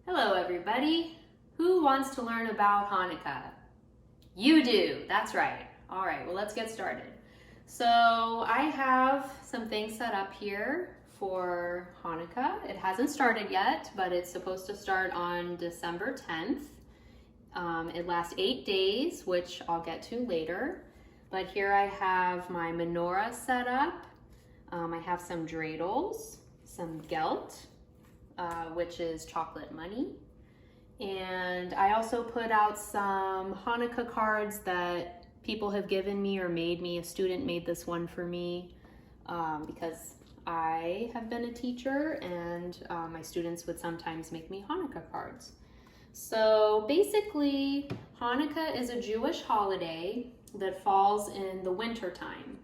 Hello everybody. Who wants to learn about Hanukkah? You do, that's right. All right, well let's get started. So I have some things set up here for Hanukkah. It hasn't started yet, but it's supposed to start on December 10th. It lasts 8 days, which I'll get to later. But here I have my menorah set up. I have some dreidels, some gelt, which is chocolate money. And I also put out some Hanukkah cards that people have given me or made me. A student made this one for me because I have been a teacher and my students would sometimes make me Hanukkah cards. So basically, Hanukkah is a Jewish holiday that falls in the winter time.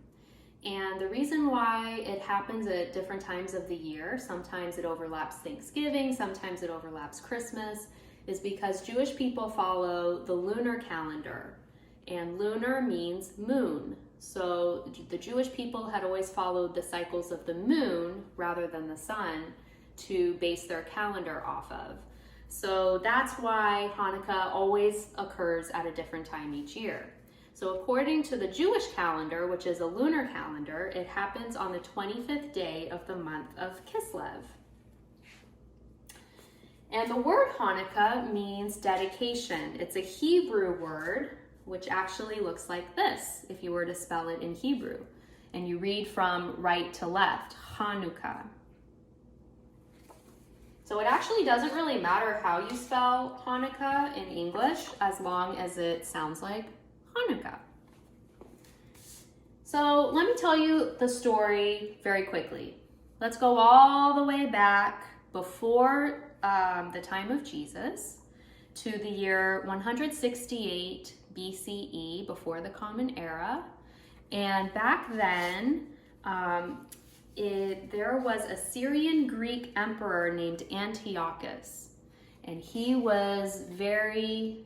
And the reason why it happens at different times of the year, sometimes it overlaps Thanksgiving, sometimes it overlaps Christmas, is because Jewish people follow the lunar calendar. And lunar means moon. So the Jewish people had always followed the cycles of the moon rather than the sun to base their calendar off of. So that's why Hanukkah always occurs at a different time each year. So according to the Jewish calendar, which is a lunar calendar, it happens on the 25th day of the month of Kislev. And the word Hanukkah means dedication. It's a Hebrew word, which actually looks like this, if you were to spell it in Hebrew. And you read from right to left, Hanukkah. So it actually doesn't really matter how you spell Hanukkah in English, as long as it sounds like Hanukkah. So let me tell you the story very quickly. Let's go all the way back before the time of Jesus to the year 168 BCE, before the Common Era. And back then, there was a Syrian Greek emperor named Antiochus. And he was a very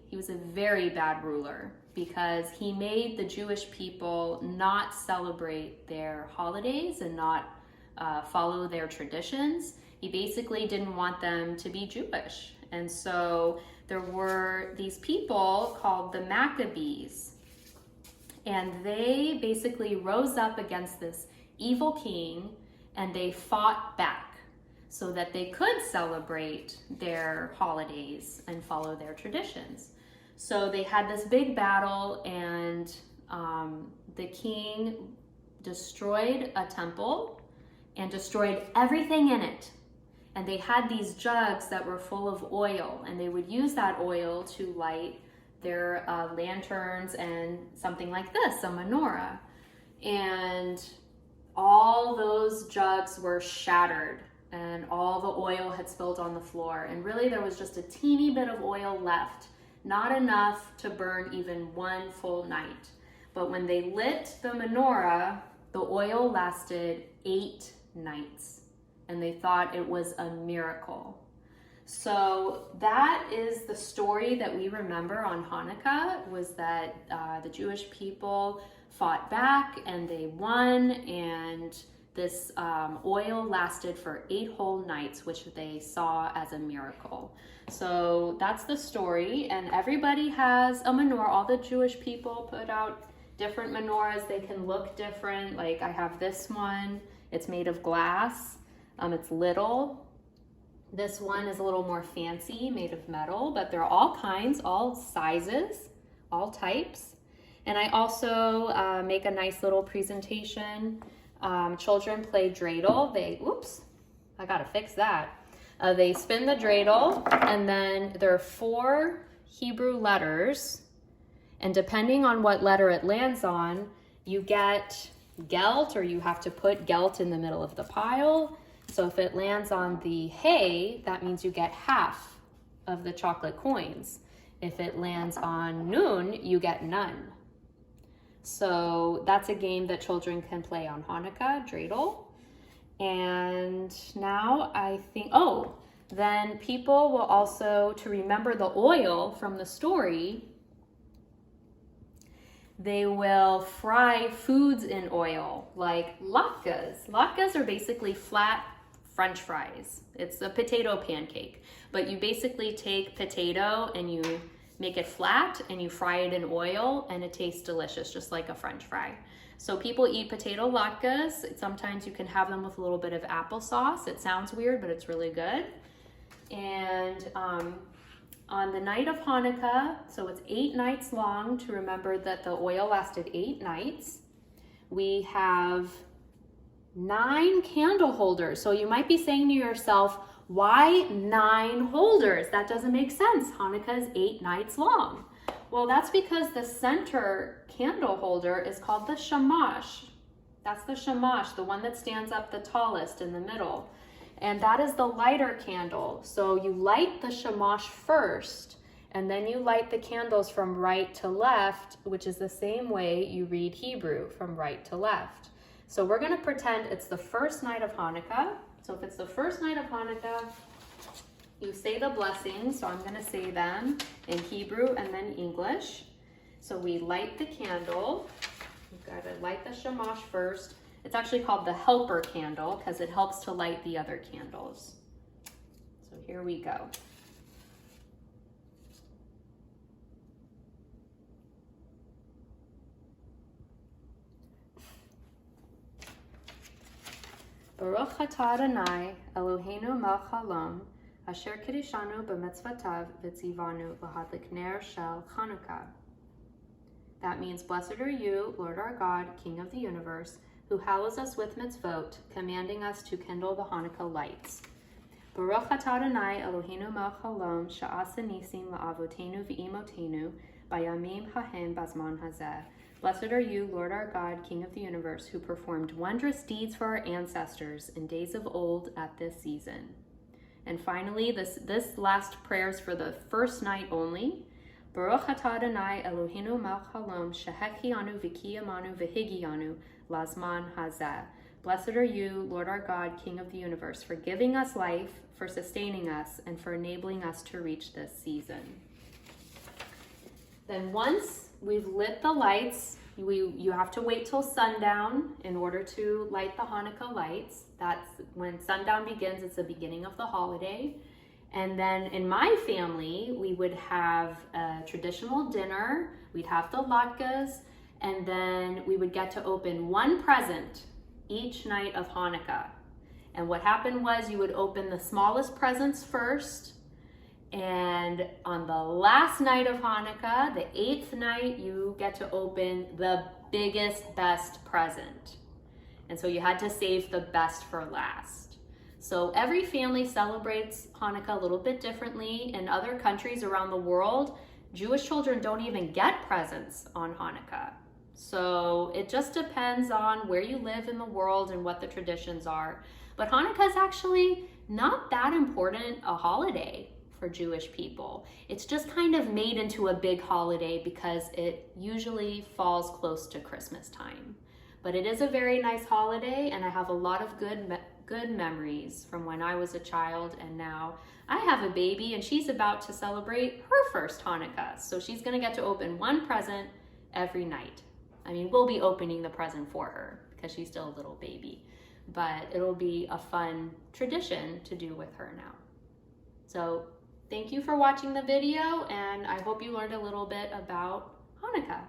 bad ruler, because he made the Jewish people not celebrate their holidays and not follow their traditions. He basically didn't want them to be Jewish. And so there were these people called the Maccabees, and they basically rose up against this evil king, and they fought back so that they could celebrate their holidays and follow their traditions. So they had this big battle, and the king destroyed a temple and destroyed everything in it. And they had these jugs that were full of oil, and they would use that oil to light their lanterns and something like this, a menorah. And all those jugs were shattered, and all the oil had spilled on the floor. And really there was just a teeny bit of oil left, not enough to burn even one full night. But when they lit the menorah, the oil lasted 8 nights, and they thought it was a miracle. So that is the story that we remember on Hanukkah, was that the Jewish people fought back and they won, and this oil lasted for 8 whole nights, which they saw as a miracle. So that's the story, and everybody has a menorah. All the Jewish people put out different menorahs. They can look different. Like I have this one. It's made of glass. It's little. This one is a little more fancy, made of metal, but they're all kinds, all sizes, all types. And I also make a nice little presentation. Children play dreidel. I gotta fix that. They spin the dreidel, and then there are 4 Hebrew letters, and depending on what letter it lands on, you get gelt, or you have to put gelt in the middle of the pile. So if it lands on the hay, that means you get half of the chocolate coins. If it lands on nun, you get none. So that's a game that children can play on Hanukkah, dreidel. And now I think, then people will also, to remember the oil from the story, they will fry foods in oil, like latkes. Latkes are basically flat French fries. It's a potato pancake, but you basically take potato and you make it flat and you fry it in oil and it tastes delicious, just like a French fry. So people eat potato latkes. Sometimes you can have them with a little bit of applesauce. It sounds weird, but it's really good. And on the night of Hanukkah, so it's 8 nights long, to remember that the oil lasted 8 nights, we have 9 candle holders. So you might be saying to yourself, why 9 holders? That doesn't make sense. Hanukkah is 8 nights long. Well, that's because the center candle holder is called the shamash. That's the shamash, the one that stands up the tallest in the middle. And that is the lighter candle. So you light the shamash first, and then you light the candles from right to left, which is the same way you read Hebrew, from right to left. So we're going to pretend it's the first night of Hanukkah. So if it's the first night of Hanukkah, you say the blessings. So I'm going to say them in Hebrew and then English. So we light the candle. We've got to light the shamash first. It's actually called the helper candle because it helps to light the other candles. So here we go. Baruch atah Adonai Eloheinu melech haolam asher kiddushanu b'mitzvotav v'tzivanu l'hadlik ner shel Hanukkah. That means, blessed are you, Lord our God, King of the universe, who hallows us with mitzvot, commanding us to kindle the Hanukkah lights. Baruch atah Adonai Eloheinu melech haolam she'asa nisim la'avotenu v'imotenu bayamim hahem bazman hazeh. Blessed are you, Lord our God, King of the universe, who performed wondrous deeds for our ancestors in days of old at this season. And finally, this last prayer is for the first night only. Baruch atah Adonai Eloheinu melech haolam shehechianu v'kiyamanu v'higianu lazman hazeh. Blessed are you, Lord our God, King of the universe, for giving us life, for sustaining us, and for enabling us to reach this season. Then once we've lit the lights, you have to wait till sundown in order to light the Hanukkah lights. That's when sundown begins. It's the beginning of the holiday. And then in my family, we would have a traditional dinner. We'd have the latkes, and then we would get to open one present each night of Hanukkah. And what happened was you would open the smallest presents first, and on the last night of Hanukkah, the 8th night, you get to open the biggest, best present. And so you had to save the best for last. So every family celebrates Hanukkah a little bit differently. In other countries around the world, Jewish children don't even get presents on Hanukkah. So it just depends on where you live in the world and what the traditions are. But Hanukkah is actually not that important a holiday for Jewish people. It's just kind of made into a big holiday because it usually falls close to Christmas time. But it is a very nice holiday, and I have a lot of good memories from when I was a child, and now I have a baby and she's about to celebrate her first Hanukkah. So she's gonna get to open one present every night. I mean, we'll be opening the present for her because she's still a little baby, but it'll be a fun tradition to do with her now. So thank you for watching the video, and I hope you learned a little bit about Hanukkah.